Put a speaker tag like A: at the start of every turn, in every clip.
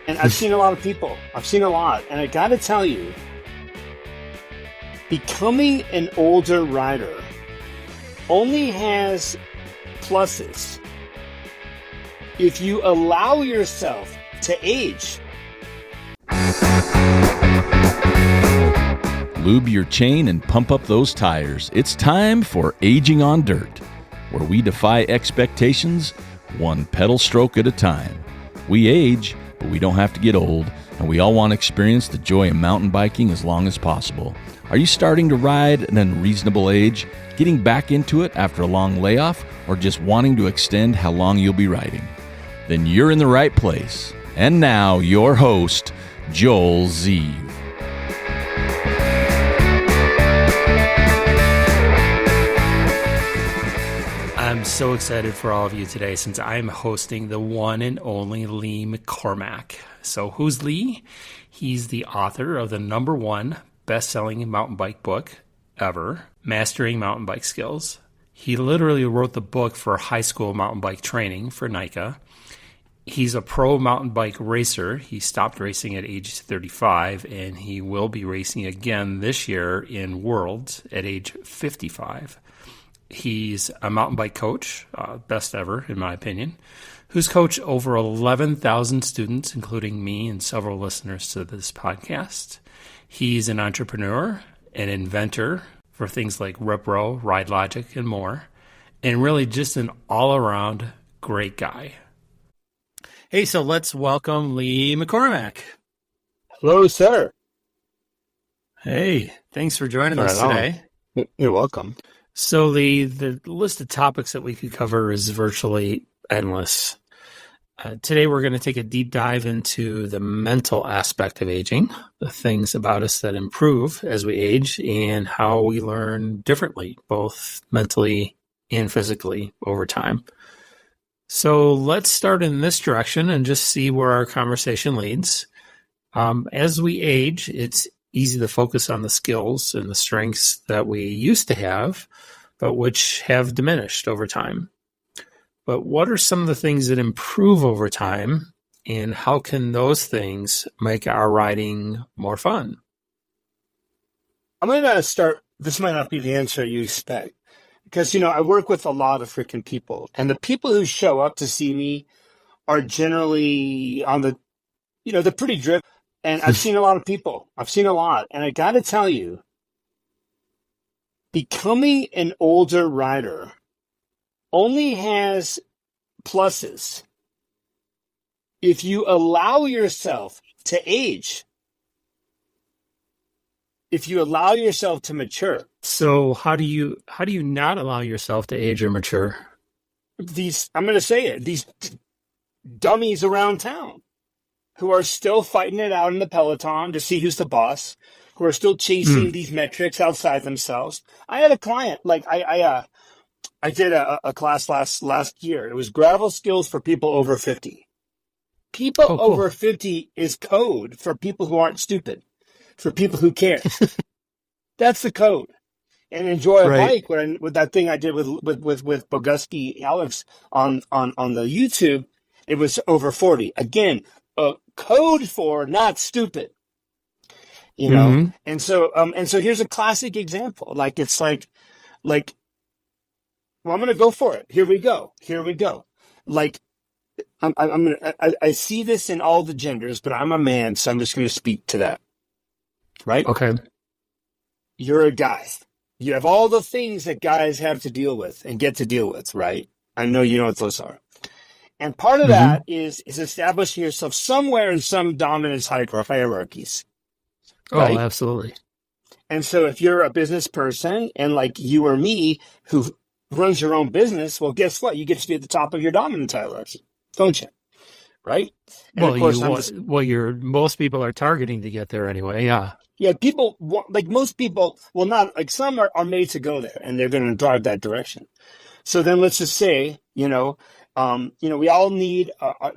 A: And I've seen a lot of people. I've seen a lot. And I got to tell you, becoming an older rider only has pluses if you allow yourself to age.
B: Lube your chain and pump up those tires. It's time for Aging on Dirt, where we defy expectations one pedal stroke at a time. We age, but we don't have to get old, and we all want to experience the joy of mountain biking as long as possible. Are you starting to ride at an unreasonable age, getting back into it after a long layoff, or just wanting to extend how long you'll be riding? Then you're in the right place. And now, your host, Joel Zeeve.
C: I'm so excited for all of you today since I'm hosting the one and only Lee McCormack. So who's Lee? He's the author of the #1 best-selling mountain bike book ever, Mastering Mountain Bike Skills. He literally wrote the book for high school mountain bike training for NICA. He's a pro mountain bike racer. He stopped racing at age 35, and he will be racing again this year in Worlds at age 55. He's a mountain bike coach, best ever, in my opinion, who's coached over 11,000 students, including me and several listeners to this podcast. He's an entrepreneur, an inventor for things like RipRo, Ride Logic, and more, and really just an all-around great guy. Hey, so let's welcome Lee McCormack.
A: Hello, sir.
C: Hey, thanks for joining us today.
A: You're welcome.
C: So, Lee, the list of topics that we could cover is virtually endless. Today, we're going to take a deep dive into the mental aspect of aging, the things about us that improve as we age, and how we learn differently, both mentally and physically over time. So let's start in this direction and just see where our conversation leads. As we age, it's easy to focus on the skills and the strengths that we used to have, but which have diminished over time. But what are some of the things that improve over time, and how can those things make our riding more fun?
A: I'm going to start. This might not be the answer you expect, because, I work with a lot of freaking people, and the people who show up to see me are generally on the, they're pretty driven. And I've seen a lot of people. I've seen a lot. And I got to tell you, becoming an older rider only has pluses if you allow yourself to age, if you allow yourself to mature.
C: So how do you not allow yourself to age or mature?
A: I'm going to say it, these dummies around town who are still fighting it out in the peloton to see who's the boss, who are still chasing these metrics outside themselves. I had a client, I did a class last year. It was gravel skills for people over 50. People over 50 is code for people who aren't stupid, for people who care. That's the code. And enjoy a bike with that thing I did with Boguski Alex on the YouTube. It was over 40. Again, a code for not stupid,
C: Mm-hmm.
A: And so here's a classic example. Well, I'm going to go for it. Here we go. I see this in all the genders, but I'm a man, so I'm just going to speak to that. Right?
C: Okay.
A: You're a guy. You have all the things that guys have to deal with and get to deal with, right? I know you know what those are. And part of that is establishing yourself somewhere in some dominance hierarchies. Right?
C: Oh, absolutely.
A: And so if you're a business person and like you or me who runs your own business, well, guess what? You get to be at the top of your dominance hierarchy, don't you? Right? And
C: Well,
A: of course,
C: most people are targeting to get there anyway. Yeah.
A: Yeah, people, most people, some are made to go there and they're going to drive that direction. So then let's just say, we all need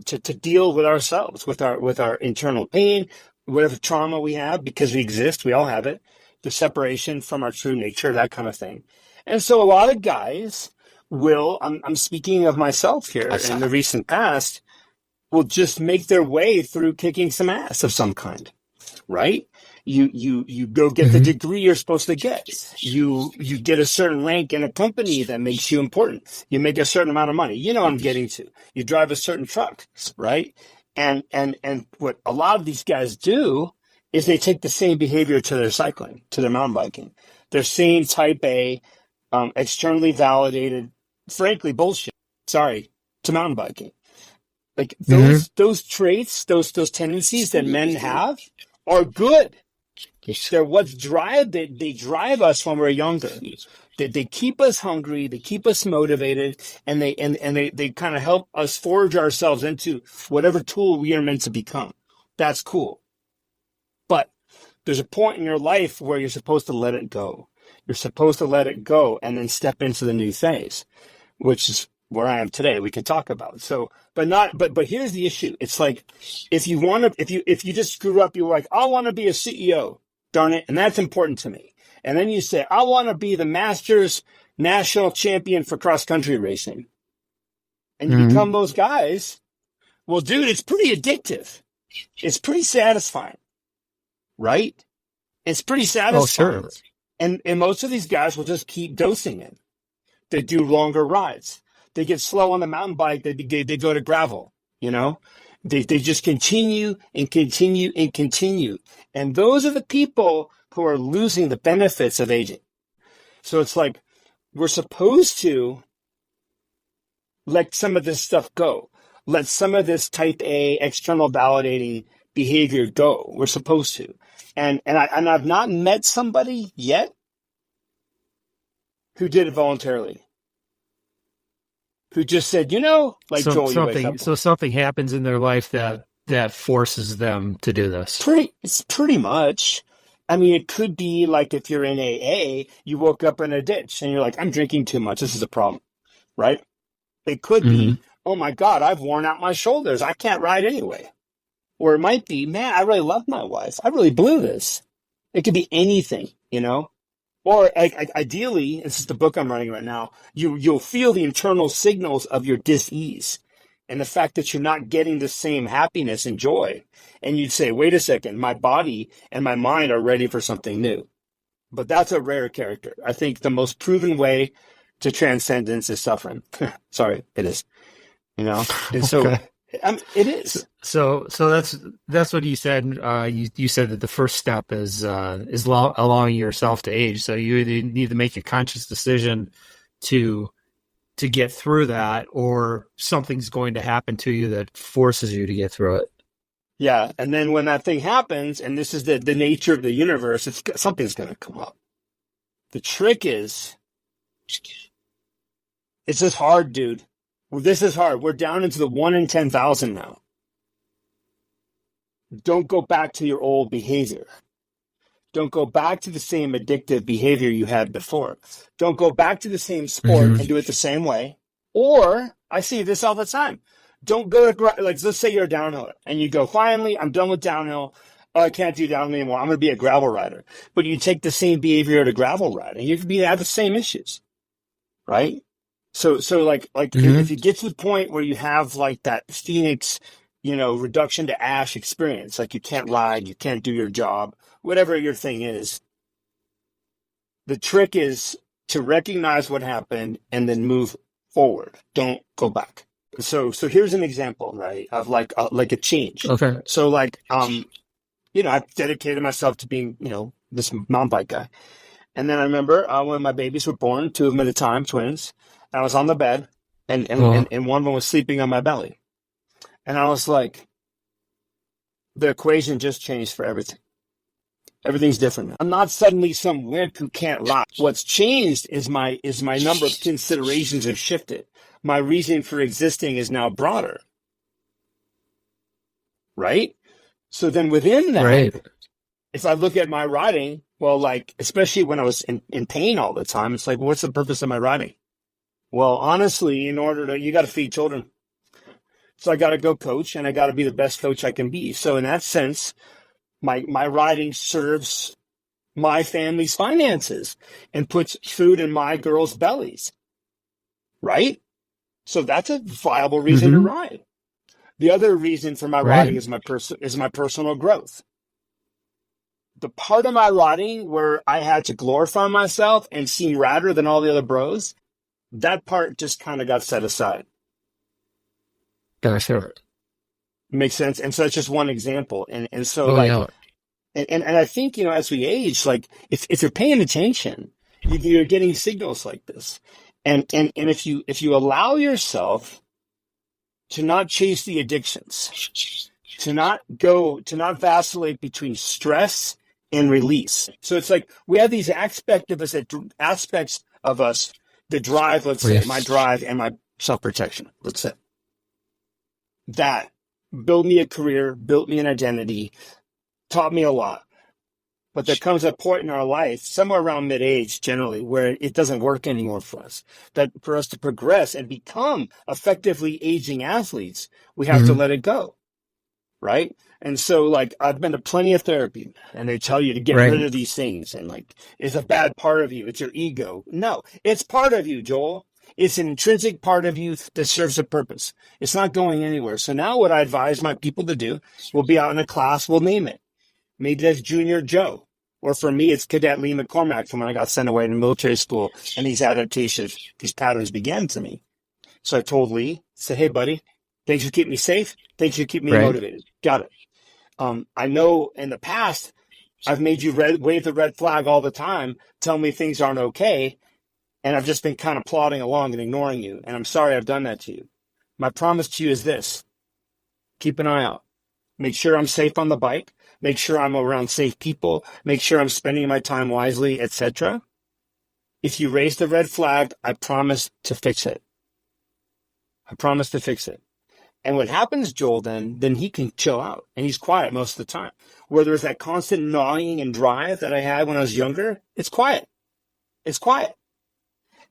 A: to deal with ourselves, with our internal pain, whatever trauma we have, because we exist, we all have it, the separation from our true nature, that kind of thing. And so a lot of guys will, I'm speaking of myself here in the recent past, will just make their way through kicking some ass of some kind, right? You go get the degree you're supposed to get. You get a certain rank in a company that makes you important. You make a certain amount of money. You know what I'm getting to. You drive a certain truck, right? And what a lot of these guys do is they take the same behavior to their cycling, to their mountain biking. Their same type A, externally validated, frankly, bullshit. Sorry, to mountain biking. Like those traits, those tendencies that men have are good. They're what's they drive us when we're younger. They keep us hungry, they keep us motivated, and they kind of help us forge ourselves into whatever tool we are meant to become. That's cool. But there's a point in your life where you're supposed to let it go. You're supposed to let it go and then step into the new phase, which is where I am today. We can talk about. So, but here's the issue. It's like, if you just screw up, you're like, I want to be a CEO, darn it. And that's important to me. And then you say, I want to be the Masters national champion for cross country racing. And you become those guys. Well, dude, it's pretty addictive. It's pretty satisfying, right? It's pretty satisfying.
C: Oh, sure.
A: And most of these guys will just keep dosing it. They do longer rides. They get slow on the mountain bike. They go to gravel, you know? They just continue and continue and continue. And those are the people who are losing the benefits of aging. So it's like, we're supposed to let some of this stuff go. Let some of this type A external validating behavior go. We're supposed to. And I've not met somebody yet who did it voluntarily. Who just said, like Joel, you wake up.
C: So something happens in their life that forces them to do this.
A: It's pretty much. I mean, it could be like if you're in AA, you woke up in a ditch and you're like, I'm drinking too much. This is a problem, right? It could be, oh my God, I've worn out my shoulders. I can't ride anyway. Or it might be, man, I really love my wife. I really blew this. It could be anything, Or ideally, this is the book I'm writing right now, you'll feel the internal signals of your dis-ease and the fact that you're not getting the same happiness and joy. And you'd say, wait a second, my body and my mind are ready for something new. But that's a rare character. I think the most proven way to transcendence is suffering. Sorry, it is. And so
C: Okay.
A: It is.
C: So that's what you said. You said that the first step is allowing yourself to age. So you either need to make a conscious decision to get through that, or something's going to happen to you that forces you to get through it.
A: Yeah, and then when that thing happens, and this is the nature of the universe, something's going to come up. The trick is, it's just hard, dude. Well, this is hard. We're down into the 1 in 10,000 now. Don't go back to your old behavior. Don't go back to the same addictive behavior you had before. Don't go back to the same sport and do it the same way. Or, I see this all the time. Don't go to, let's say you're a downhiller and you go, finally, I'm done with downhill. Oh, I can't do downhill anymore. I'm going to be a gravel rider. But you take the same behavior to gravel riding, you could have the same issues, right? So if you get to the point where you have like that Phoenix, reduction to ash experience, like you can't ride, you can't do your job, whatever your thing is, the trick is to recognize what happened and then move forward. Don't go back. So here's an example, right, of like a change.
C: Okay.
A: So I've dedicated myself to being, this mountain bike guy. And then I remember when my babies were born, 2 of them at a time, twins, I was on the bed and one of them was sleeping on my belly. And I was like, the equation just changed for everything. Everything's different now. I'm not suddenly some wimp who can't lie. What's changed is my number of considerations have shifted. My reason for existing is now broader. Right? So then within that,
C: right.
A: If I look at my riding, well, especially when I was in pain all the time, it's like, what's the purpose of my riding? Well, honestly, you got to feed children. So I got to go coach, and I got to be the best coach I can be. So in that sense, my riding serves my family's finances and puts food in my girls' bellies. Right? So that's a viable reason to ride. The other reason for my
C: Right.
A: rotting is my personal growth. The part of my rotting where I had to glorify myself and seem radder than all the other bros, that part just kind of got set aside.
C: Sure.
A: Makes sense. And so that's just one example. And so
C: Oh,
A: like,
C: yeah.
A: and I think, you know, as we age, like if you're paying attention, you're getting signals like this. And if you allow yourself to not chase the addictions, to not vacillate between stress and release. So it's like we have these aspects of us that drive, let's say,
C: Yes.
A: my drive and my self-protection, let's say. That built me a career, built me an identity, taught me a lot. But there comes a point in our life, somewhere around mid-age generally, where it doesn't work anymore for us. That for us to progress and become effectively aging athletes, we have to let it go. Right? And so like I've been to plenty of therapy and they tell you to get
C: Right.
A: rid of these things and like it's a bad part of you. It's your ego. No, it's part of you, Joel. It's an intrinsic part of you that serves a purpose. It's not going anywhere. So now what I advise my people to do, we'll be out in a class, we'll name it. Maybe that's Junior Joe. Or for me, it's Cadet Lee McCormack from when I got sent away to military school and these adaptations, these patterns began to me. So I told Lee, said, hey, buddy, thanks for keeping me safe. Thanks for keeping me
C: Right.
A: motivated. Got it. I know in the past, I've made you wave the red flag all the time, tell me things aren't okay. And I've just been kind of plodding along and ignoring you. And I'm sorry I've done that to you. My promise to you is this. Keep an eye out. Make sure I'm safe on the bike. Make sure I'm around safe people. Make sure I'm spending my time wisely, etc. If you raise the red flag, I promise to fix it. I promise to fix it. And what happens, Joel, then he can chill out. And he's quiet most of the time. Where there's that constant gnawing and drive that I had when I was younger, it's quiet. It's quiet.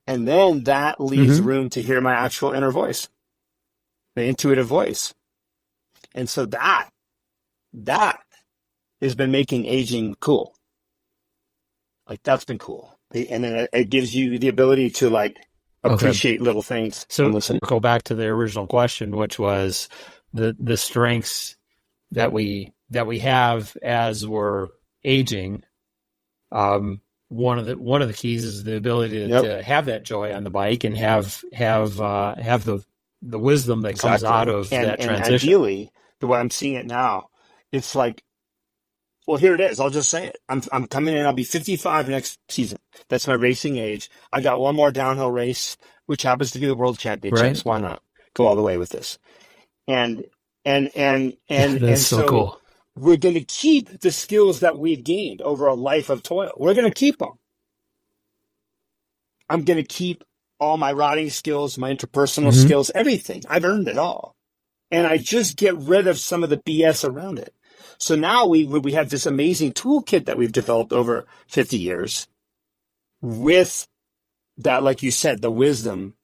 A: And then that leaves room to hear my actual inner voice, the intuitive voice. And so that has been making aging cool. Like that's been cool. And then it gives you the ability to like appreciate little things.
C: So
A: listen.
C: go back to the original question, which was the strengths that we have as we're aging. One of the keys is the ability to have that joy on the bike and have the wisdom that comes out of that transition.
A: And ideally, the way I'm seeing it now, it's like, well, here it is. I'll just say it. I'm coming in. I'll be 55 next season. That's my racing age. I got one more downhill race, which happens to be the World Championships.
C: Right.
A: Why not go all the way with this? And
C: That's so cool.
A: We're going to keep the skills that we've gained over a life of toil. We're going to keep them. I'm going to keep all my riding skills, my interpersonal skills, everything. I've earned it all. And I just get rid of some of the BS around it. So now we have this amazing toolkit that we've developed over 50 years with that, like you said, the wisdom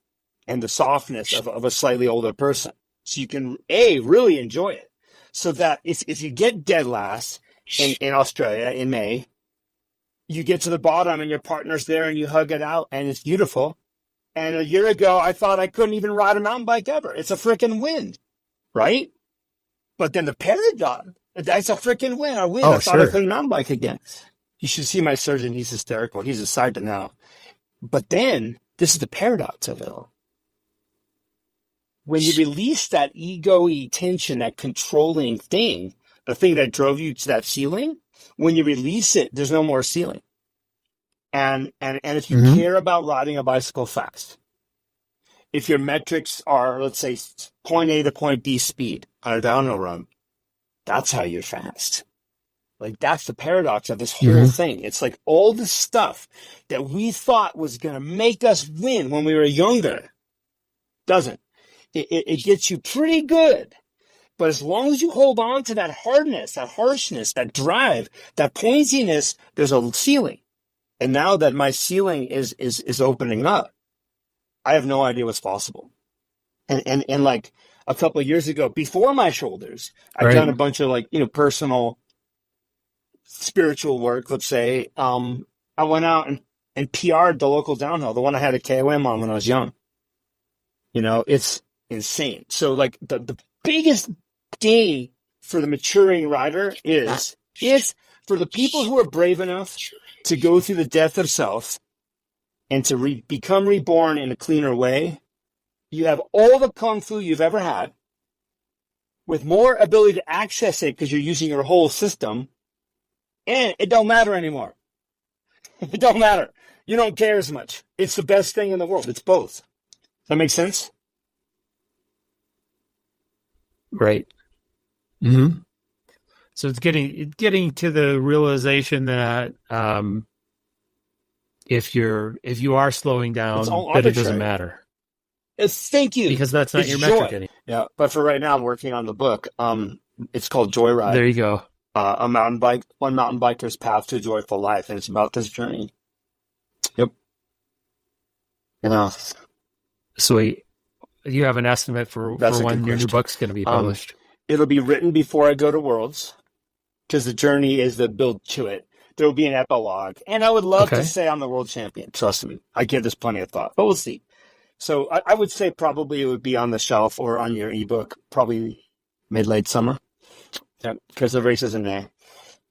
A: and the softness of a slightly older person. So you can, really enjoy it. So that if you get dead last in Australia in May, you get to the bottom and your partner's there and you hug it out and it's beautiful. And a year ago, I thought I couldn't even ride a mountain bike ever. It's a freaking win, right? But then the paradox, that's a freaking win. I win. I thought I couldn't mountain bike again. You should see my surgeon. He's hysterical. He's decided now. But then this is the paradox of it all. When you release that ego-y tension, that controlling thing, the thing that drove you to that ceiling, when you release it, there's no more ceiling. And if you care about riding a bicycle fast, if your metrics are, let's say, point A to point B speed on a downhill run, that's how you're fast. Like, that's the paradox of this whole thing. It's like all the stuff that we thought was going to make us win when we were younger doesn't. It gets you pretty good. But as long as you hold on to that hardness, that harshness, that drive, that pointiness, there's a ceiling. And now that my ceiling is opening up, I have no idea what's possible. And like a couple of years ago, before my shoulders, I've done a bunch of personal spiritual work, let's say. I went out and PR'd the local downhill, the one I had a KOM on when I was young. It's insane. So like the biggest day for the maturing rider is for the people who are brave enough to go through the death of self and to become reborn in a cleaner way. You have all the kung fu you've ever had with more ability to access it because you're using your whole system, and it don't matter anymore. It don't matter. You don't care as much. It's the best thing in the world. It's both. Does that make sense?
C: Right. Mm-hmm. So it's getting to the realization that if you are slowing down, that it doesn't matter.
A: Thank you.
C: Because that's not your metric anymore.
A: Yeah, but for right now, I'm working on the book. It's called Joyride.
C: There you go.
A: One mountain biker's path to a joyful life, and it's about this journey. Yep.
C: Sweet. You have an estimate for when your new book's going to be published?
A: It'll be written before I go to Worlds, because the journey is the build to it. There will be an epilogue, and I would love to say I'm the world champion. Trust me, I give this plenty of thought, but we'll see. So I would say probably it would be on the shelf or on your ebook, probably late summer. Yeah, because the race is in May.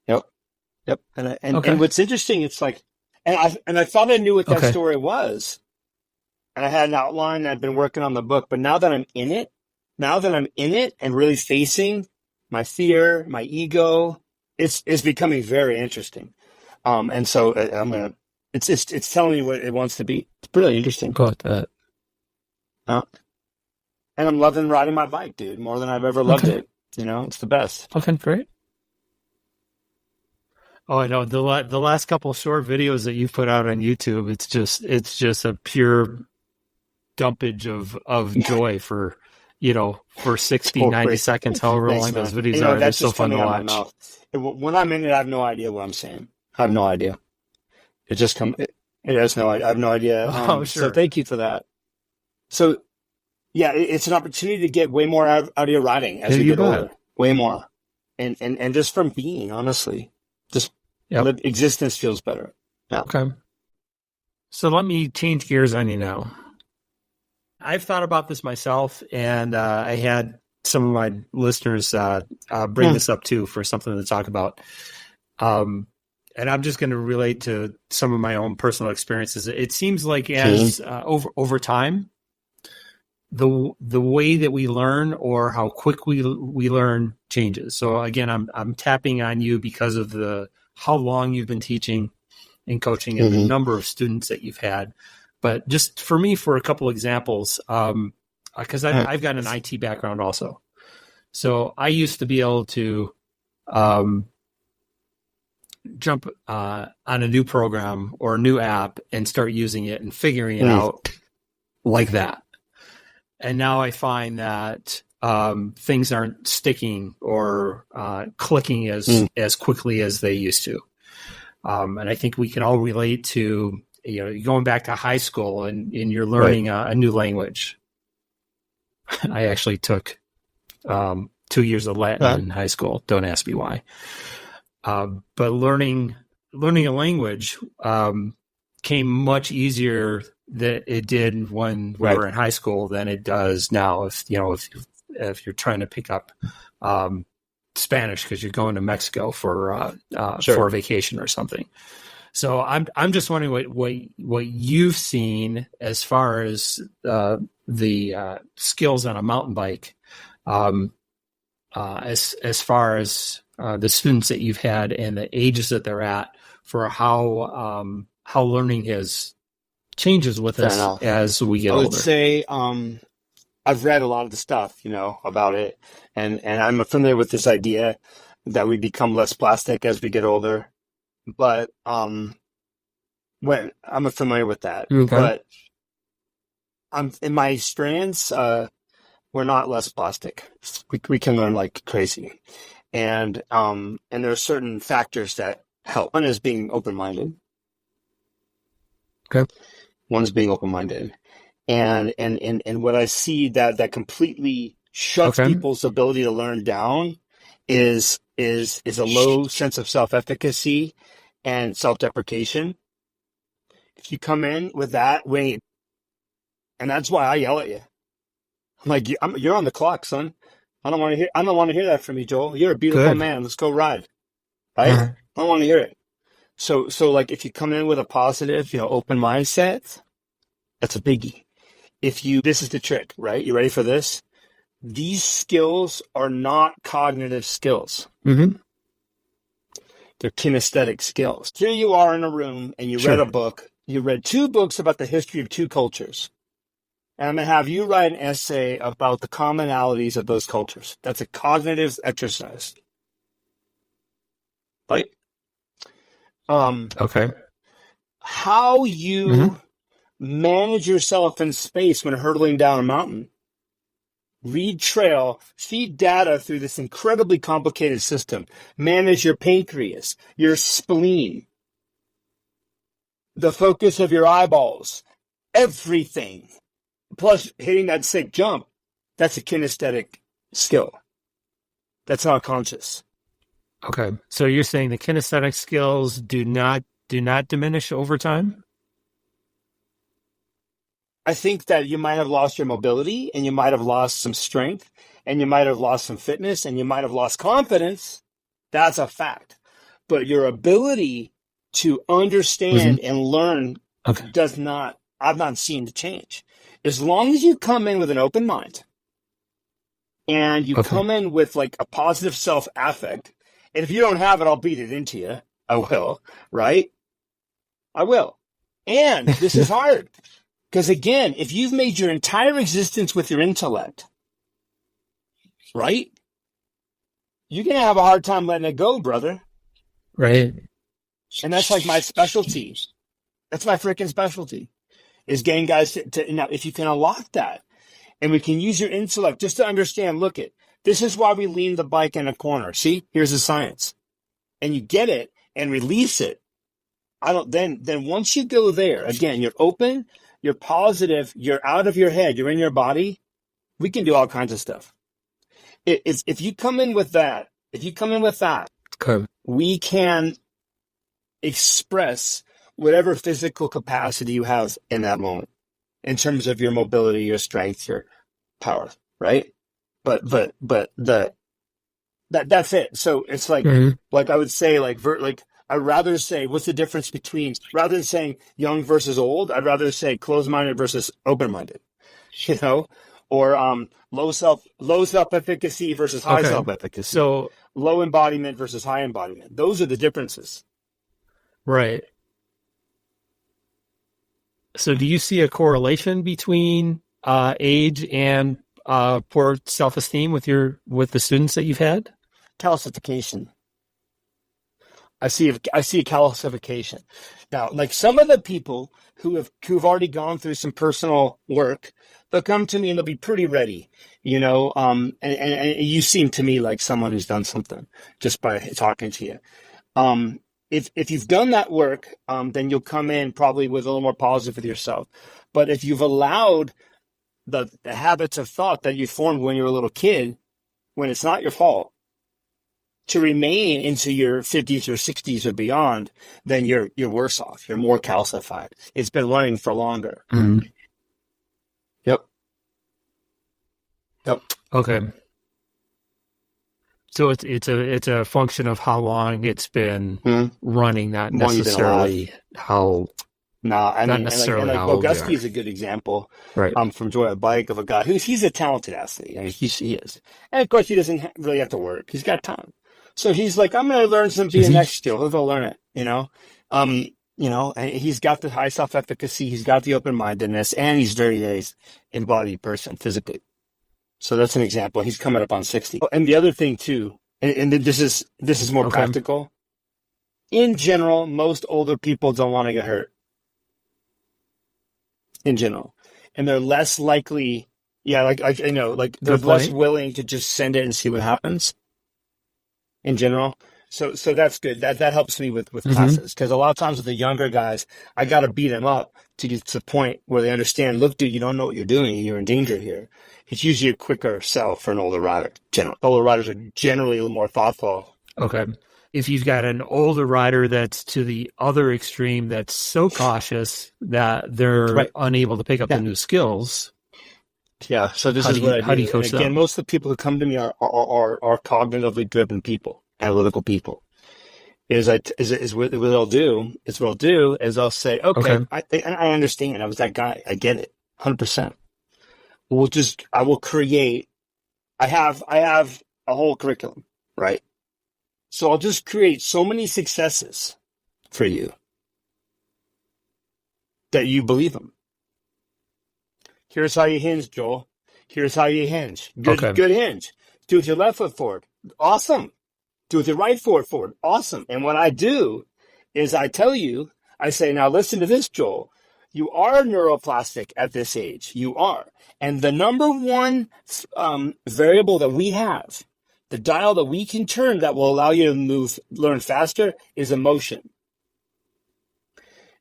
A: Yep. And what's interesting, it's like, and I thought I knew what that story was, and I had an outline. I'd been working on the book, but now that I'm in it and really facing my fear, my ego, it's becoming very interesting. And so it's telling me what it wants to be. It's really interesting.
C: Got that.
A: And I'm loving riding my bike, dude, more than I've ever loved it. It's the best.
C: Okay, great. Oh, I know the last couple of short videos that you've put out on YouTube. It's just a pure dumpage of joy for 60, 90 seconons, however long those videos are. They're so fun to watch.
A: When I'm in it, I have no idea what I'm saying. I have no idea. It just comes. It has no. I have no idea.
C: Sure.
A: So thank you for that. So, yeah, it's an opportunity to get way more out of your riding as we get older. Way more. And just from being, honestly. Just existence feels better. Yeah.
C: Okay. So let me change gears on you now. I've thought about this myself, and I had some of my listeners bring this up too for something to talk about. And I'm just going to relate to some of my own personal experiences. It seems like as over time, the way that we learn or how quick we learn changes. So again, I'm tapping on you because of how long you've been teaching and coaching and the number of students that you've had. But just for me, for a couple examples, because I've got an IT background also. So I used to be able to jump on a new program or a new app and start using it and figuring it out like that. And now I find that things aren't sticking or clicking as quickly as they used to. And I think we can all relate to, going back to high school and you're learning a new language. I actually took 2 years of Latin in high school. Don't ask me why. But learning a language came much easier than it did when we were in high school than it does now. If you're trying to pick up Spanish because you're going to Mexico for a vacation or something. So I'm just wondering what you've seen as far as the skills on a mountain bike, as far as the students that you've had and the ages that they're at, for how learning changes with us as we get older.
A: I would say I've read a lot of the stuff, about it, and I'm familiar with this idea that we become less plastic as we get older. But when I'm familiar with that, but I'm in my experience, we're not less plastic. We can learn like crazy, and there are certain factors that help. One is being open-minded.
C: Okay.
A: One's being open-minded, and what I see that completely shuts people's ability to learn down is a low sense of self-efficacy and self-deprecation. If you come in with that, wait, and that's why I yell at you. I'm like, you're on the clock, son. I don't want to hear that from you, Joel. You're a beautiful
C: Good.
A: man. Let's go ride. Right?
C: Uh-huh.
A: I don't want to hear it. So like if you come in with a positive, open mindset, that's a biggie. This is the trick, right? You ready for this? These skills are not cognitive skills.
C: Mm-hmm.
A: They're kinesthetic skills. Here you are in a room and you read a book. You read 2 books about the history of 2 cultures. And I'm going to have you write an essay about the commonalities of those cultures. That's a cognitive exercise. Right?
C: Okay.
A: How you manage yourself in space when hurtling down a mountain. Read trail, feed data through this incredibly complicated system. Manage your pancreas, your spleen, the focus of your eyeballs, everything. Plus hitting that sick jump, that's a kinesthetic skill. That's not conscious.
C: Okay. So you're saying the kinesthetic skills do not diminish over time?
A: I think that you might have lost your mobility and you might have lost some strength and you might have lost some fitness and you might have lost confidence. That's a fact. But your ability to understand and learn I've not seen the change. As long as you come in with an open mind and you come in with like a positive self-affect, and if you don't have it, I'll beat it into you. I will, right? I will. And this is hard. Because again, if you've made your entire existence with your intellect, right? You're going to have a hard time letting it go, brother.
C: Right.
A: And that's like my specialty. That's my freaking specialty, is getting guys to now, if you can unlock that, and we can use your intellect just to understand, this is why we lean the bike in a corner. See, here's the science. And you get it and release it. Then once you go there, again, you're open, you're positive, you're out of your head, you're in your body, we can do all kinds of stuff. If you come in with that, we can express whatever physical capacity you have in that moment in terms of your mobility, your strength, your power, right? But that's it. So it's like, like I would say, I'd rather say, what's the difference between, rather than saying young versus old, I'd rather say closed-minded versus open-minded, or low self-efficacy versus high self-efficacy.
C: So
A: low embodiment versus high embodiment. Those are the differences.
C: Right. So do you see a correlation between age and poor self-esteem with the students that you've had?
A: Calcification. I see a calcification. Now, like some of the people who've already gone through some personal work, they'll come to me and they'll be pretty ready, and you seem to me like someone who's done something just by talking to you. If you've done that work, then you'll come in probably with a little more positive with yourself. But if you've allowed the habits of thought that you formed when you were a little kid, when it's not your fault, to remain into your 50s or 60s or beyond, then you're worse off. You're more calcified. It's been running for longer.
C: Mm-hmm.
A: Yep.
C: Okay. So it's a function of how long it's been running, not necessarily how.
A: Not
C: necessarily how old
A: Boguski is a good example.
C: Right.
A: From Joy a Bike, of a guy he's a talented athlete. I mean, he is, and of course he doesn't really have to work. He's got time, so he's like, I'm going to learn some BMX skill. He'll go learn it. And he's got the high self-efficacy. He's got the open-mindedness, and he's very embodied person physically. So that's an example. He's coming up on 60. And the other thing too, and this is more practical. In general, most older people don't want to get hurt. In general, and they're less likely. Yeah, they're less willing to just send it and see what happens. In general, so that's good. That helps me with classes, because a lot of times with the younger guys, I got to beat them up to get to the point where they understand. Look, dude, you don't know what you're doing. You're in danger here. It's usually a quicker sell for an older rider. Older riders are generally a little more thoughtful.
C: Okay. If you've got an older rider that's to the other extreme, that's so cautious that they're unable to pick up the new skills.
A: Yeah. So this is what I do.
C: How do you coach
A: And again,
C: them?
A: most of the people who come to me are cognitively driven people, analytical people. Is what I'll do is I'll say, okay,
C: Okay.
A: I understand. I was that guy. I get it, 100%. I will create. I have a whole curriculum, right? So I'll just create so many successes for you that you believe them. Here's how you hinge, Joel. Here's how you hinge. Good hinge. Do with your left foot forward. Awesome. Do with your right foot forward. Awesome. And what I do is I tell you, I say, now listen to this, Joel. You are neuroplastic at this age. You are. And the number one variable that we have, the dial that we can turn that will allow you to learn faster is emotion.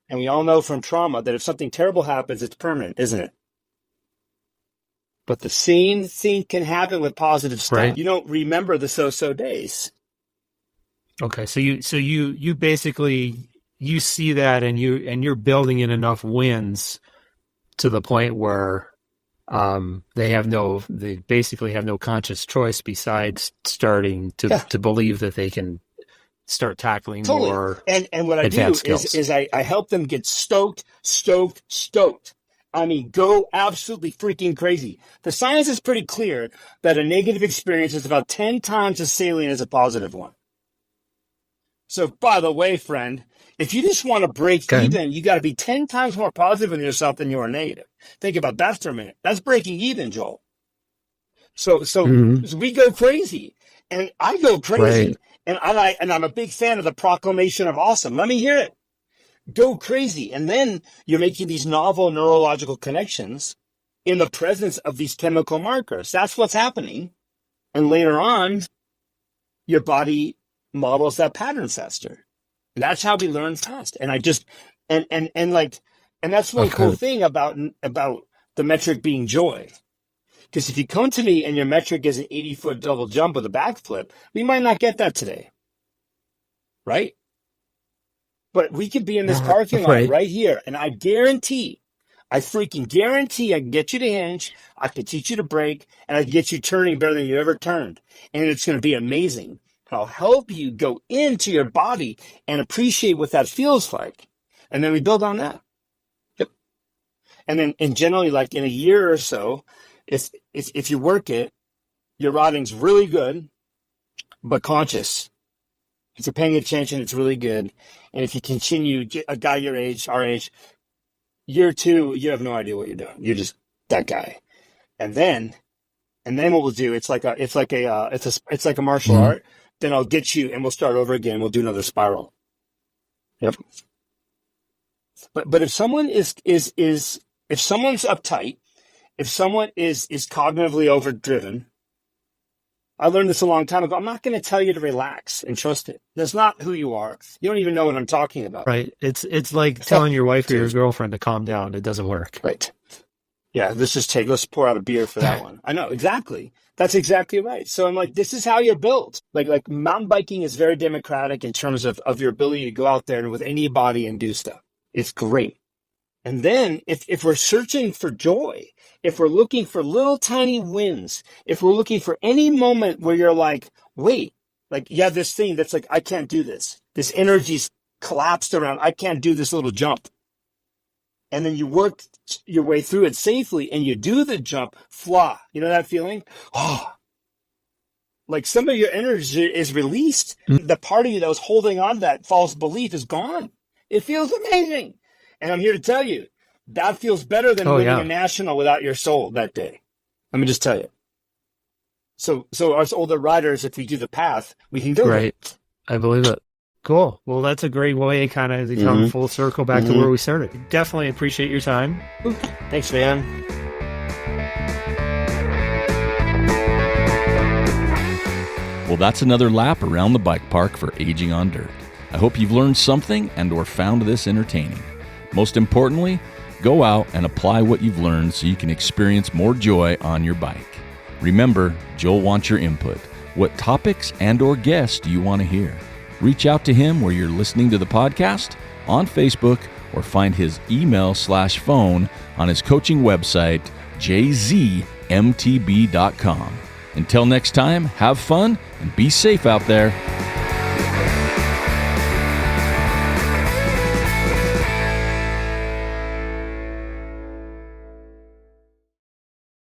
A: And we all know from trauma that if something terrible happens, it's permanent, isn't it? But the same thing can happen with positive stuff.
C: Right.
A: You don't remember the so-so days.
D: Okay, so you basically you see that and you're building in enough wins to the point where they basically have no conscious choice besides starting to believe that they can start tackling more
A: and what I do is I help them get stoked. I mean, go absolutely freaking crazy. The science is pretty clear that a negative experience is about 10 times as salient as a positive one. So, by the way, friend, if you just want to break even, you got to be 10 times more positive in yourself than you are negative. Think about that for a minute. That's breaking even, Joel. So we go crazy, and I go crazy, and I'm a big fan of the proclamation of awesome. Let me hear it. Go crazy, and then you're making these novel neurological connections in the presence of these chemical markers. That's what's happening, and later on, your body models that pattern faster. That's how we learn fast. And I just and that's one cool thing about the metric being joy. Because if you come to me and your metric is an 80-foot double jump with a backflip, we might not get that today. Right? But we could be in this parking lot right here, and I freaking guarantee I can get you to hinge, I can teach you to brake, and I can get you turning better than you ever turned. And it's going to be amazing. I'll help you go into your body and appreciate what that feels like. And then we build on that. Yep. And generally, like in a year or so, if you work it, your riding's really good, but conscious. If you're paying attention, it's really good. And if you continue, a guy your age, our age, year 2, you have no idea what you're doing. You're just that guy. And then what we'll do, it's like a martial art. Then I'll get you and we'll start over again. We'll do another spiral. Yep. But if someone if someone's uptight, if someone is cognitively overdriven, I learned this a long time ago. I'm not going to tell you to relax and trust it. That's not who you are. You don't even know what I'm talking about.
D: Right. It's like telling your wife or your girlfriend to calm down. It doesn't work.
A: Right. Yeah, let's pour out a beer for that one. I know, exactly. That's exactly right. So I'm like, this is how you're built. Like mountain biking is very democratic in terms of your ability to go out there and with any body and do stuff. It's great. And then if we're searching for joy, if we're looking for little tiny wins, if we're looking for any moment where you're like, wait, like you have this thing that's like, I can't do this. This energy's collapsed around, I can't do this little jump. And then you work your way through it safely and you do the jump, fly. You know that feeling? Oh, like some of your energy is released. The part of you that was holding on to that false belief is gone. It feels amazing. And I'm here to tell you, that feels better than winning a national without your soul that day. Let me just tell you. So us older riders, if we do the path, we can do it.
D: I believe it. Cool. Well, that's a great way kind of to come full circle back to where we started. Definitely appreciate your time.
A: Thanks, man.
B: Well, that's another lap around the bike park for Aging on Dirt. I hope you've learned something and or found this entertaining. Most importantly, go out and apply what you've learned so you can experience more joy on your bike. Remember, Joel wants your input. What topics and or guests do you want to hear? Reach out to him where you're listening to the podcast, on Facebook, or find his email/phone on his coaching website, jz mtb.com. Until next time, have fun and be safe out there.